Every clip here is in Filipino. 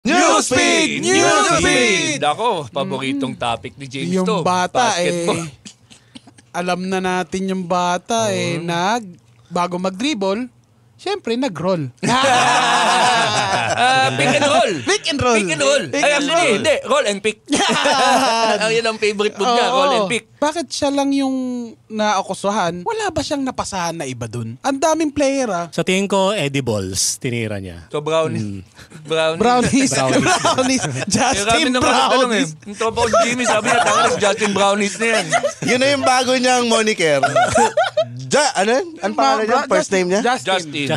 Newsfeed! Newsfeed! Ako, paboritong topic ni James Yung to. bata basketball. alam na natin yung bata bago mag-dribble, syempre nag-roll. Pick and roll. Pick and roll. Pick and roll. Ay, actually, hindi. Roll and pick. Yan ang favorite food niya, roll and pick. Bakit siya lang yung naakusahan? Wala ba siyang napasahan na iba dun? Ang daming player Sa tingin ko, edibles, tinira niya. So, brownies. Brownies. Justin Brownies. Yung tropa ko si Jimmy, sabi niya, tangan, Justin Brownies na yan. Yun na yung bago niyang moniker. Ano yun? Ano pangalan niya? First name niya? Justin.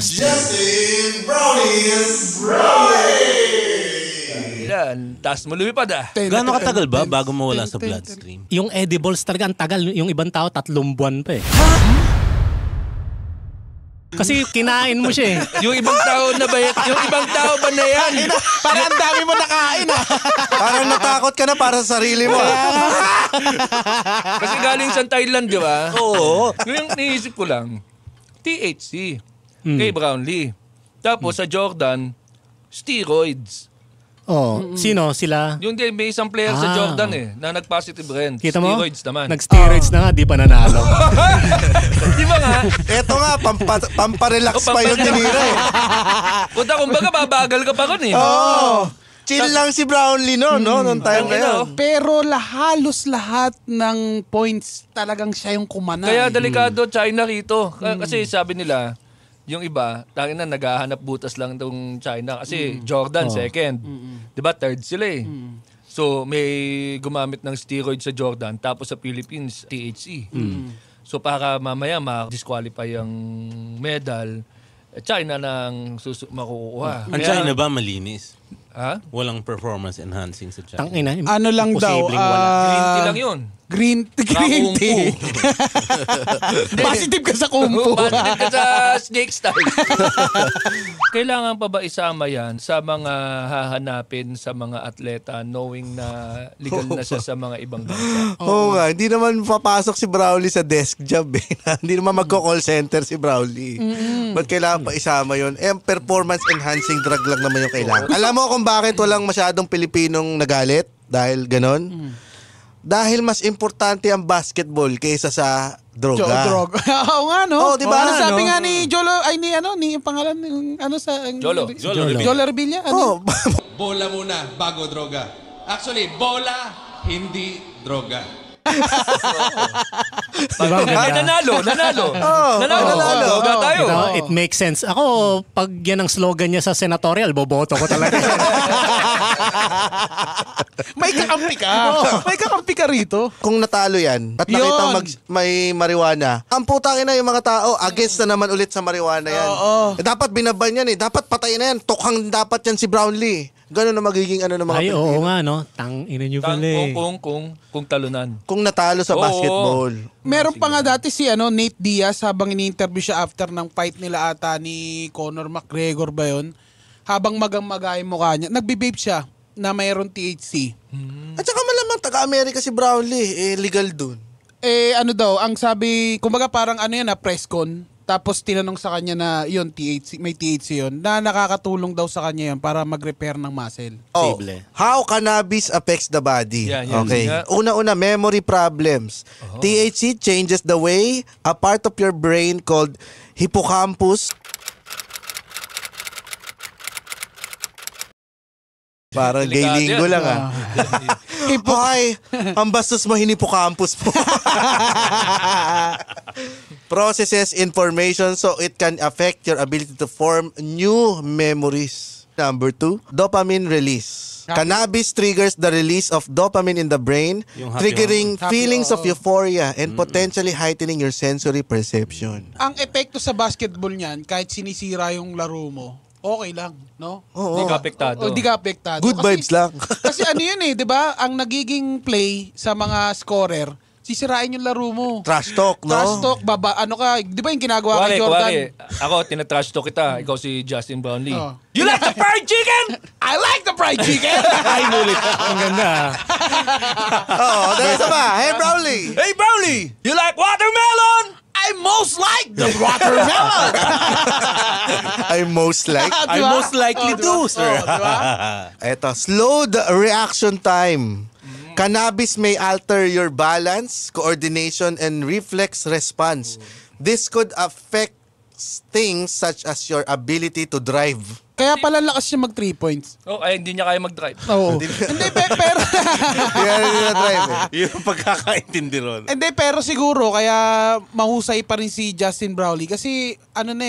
Yan. Tapos mo lumipad Gaano katagal ba bago mawala sa bloodstream? Yung edibles talaga, ang tagal. Yung ibang tao, 3 buwan pa eh. Kasi kinain mo siya eh. Yung ibang tao na ba yan? Yung ibang tao ba na yan? Parang ang dami mo nakain Parang natakot ka na para sa sarili mo. Kasi galing sa Thailand, di ba? Oo. Yung niisip ko lang, THC kay Brownlee. Tapos sa Jordan, steroids. Sino? Sila? Yung may isang player sa Jordan na nag-positive rin. Kita mo? Steroids naman. Nag-steroids na nga, di pa nanalo. Di ba nga? Eto nga, pamparelax pa yung tinira eh. Punta, kumbaga, babagal ka pa ron eh. Oo. Chill lang si Brownlee noon time na yun. Pero halos lahat ng points talagang siya yung kumanay. Kaya delikado China rito. Kasi sabi nila, yung iba, tangin na naghahanap butas lang itong China. Kasi Jordan, second. Diba, third sila eh. So, may gumamit ng steroid sa Jordan, tapos sa Philippines, THC. So, para mamaya ma-disqualify yung medal, China nang makukuha. Ang China ba malinis? Ha? Walang performance enhancing sa China. Tangina. Ano lang daw? Posibleng wala. Green tea lang yun. Green tea. Positive ka sa kung fu. Positive ka sa snake style. Kailangan pa ba isama yan sa mga hahanapin sa mga atleta knowing na legal na siya sa mga ibang bansa? Oo nga, hindi naman papasok si Brownlee sa desk job eh. Hindi naman magko-call center si Brownlee. Ba't kailangan pa isama yun? Performance enhancing drug lang naman yung kailangan. Alam mo kung bakit walang masyadong Pilipinong nagalit? Dahil ganon? Dahil mas importante ang basketball kaysa sa droga. Droga. Oo nga, no? Oo, diba? Sabi nga ni Jolo, ni yung pangalan, Jolo Revilla. Bola muna bago droga. Actually, bola, hindi droga. Nanalo. Droga tayo. It makes sense. Ako, pag yan ang slogan niya sa senatorial, boboto ko talaga. May kakampi ka. May kakampi ka rito. Kung natalo yan at nakita may marijuana, ang putangin na yung mga tao, against na naman ulit sa marijuana yan. Dapat binaban yan eh. Dapat patayin na yan. Tukhang dapat yan si Brownlee. Ganun na magiging ng mga Pilipino. Oo nga, no? Tang-ina nyo pala eh. Kung talunan. Kung natalo sa basketball. Meron pa nga dati si Nate Diaz habang ini-interview siya after ng fight nila ata ni Conor McGregor ba yun? Habang magang-magay mukha niya, nagbe-vape siya na mayroon THC. At saka malamang taga-Amerika si Brownlee, legal dun. Ang sabi, kumbaga parang press con. Tapos tinanong sa kanya na yun, THC, may THC yun, na nakakatulong daw sa kanya yun para mag-repair ng muscle. How cannabis affects the body? Okay. Una-una, memory problems. THC changes the way a part of your brain called hippocampus. Parang gay linggo lang Ay, ang bastos mo, hinipocampus mo. Processes information so it can affect your ability to form new memories. Number 2, dopamine release. Cannabis triggers the release of dopamine in the brain, triggering feelings of euphoria and potentially heightening your sensory perception. Ang epekto sa basketball niyan, kahit sinisira yung laro mo, okay lang, no? Hindi ka apektado. Hindi ka apektado. Good vibes lang. Kasi yun di ba? Ang nagiging play sa mga scorer, sisirain yung laro mo. Trash talk, no? Trash talk, di ba yung ginagawa kay Jordan? Ako, tinatrash talk kita. Ikaw si Justin Brownlee. You like the fried chicken? I like the fried chicken! Ay, nulit. Ang ganda. Dahil sa ba? Hey, Brownlee! Hey, Brownlee! You like watermelon? I I'm most like the watermelon. I'm most like. I most likely do, sir. Diba? Eto, slow the reaction time. Cannabis may alter your balance, coordination, and reflex response. This could affect things such as your ability to drive. Kaya pala lakas siya mag 3 points. Oh, ay hindi niya kaya mag-drive. Oo. Hindi, pero... Kaya hindi na drive eh. Yun ang pagkakaintindi ron. Hindi, pero siguro, kaya mahusay pa rin si Justin Brownlee. Kasi,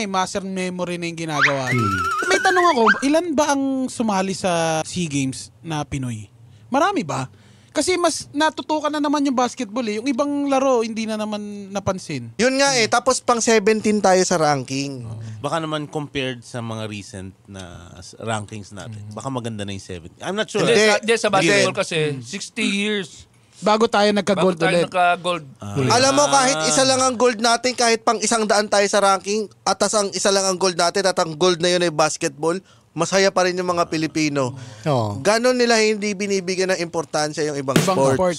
muscle memory na yung ginagawa niya. May tanong ako, ilan ba ang sumali sa SEA Games na Pinoy? Marami ba? Kasi mas natutukan na naman yung basketball eh. Yung ibang laro, hindi na naman napansin. Yun nga eh, tapos pang 17 tayo sa ranking. Baka naman compared sa mga recent na rankings natin. Baka maganda na yung 70. I'm not sure. Hindi, sa basketball Hindi. kasi, 60 years. Bago tayo Bago nagka-gold tayo ulit. naka-gold. Alam mo, kahit isa lang ang gold natin, kahit pang 100 tayo sa ranking, at tas ang isa lang ang gold natin, at ang gold na yun ay basketball, masaya pa rin yung mga Pilipino. Oo. Ganon nila hindi binibigyan ng importansya yung ibang Ibang sports. sport.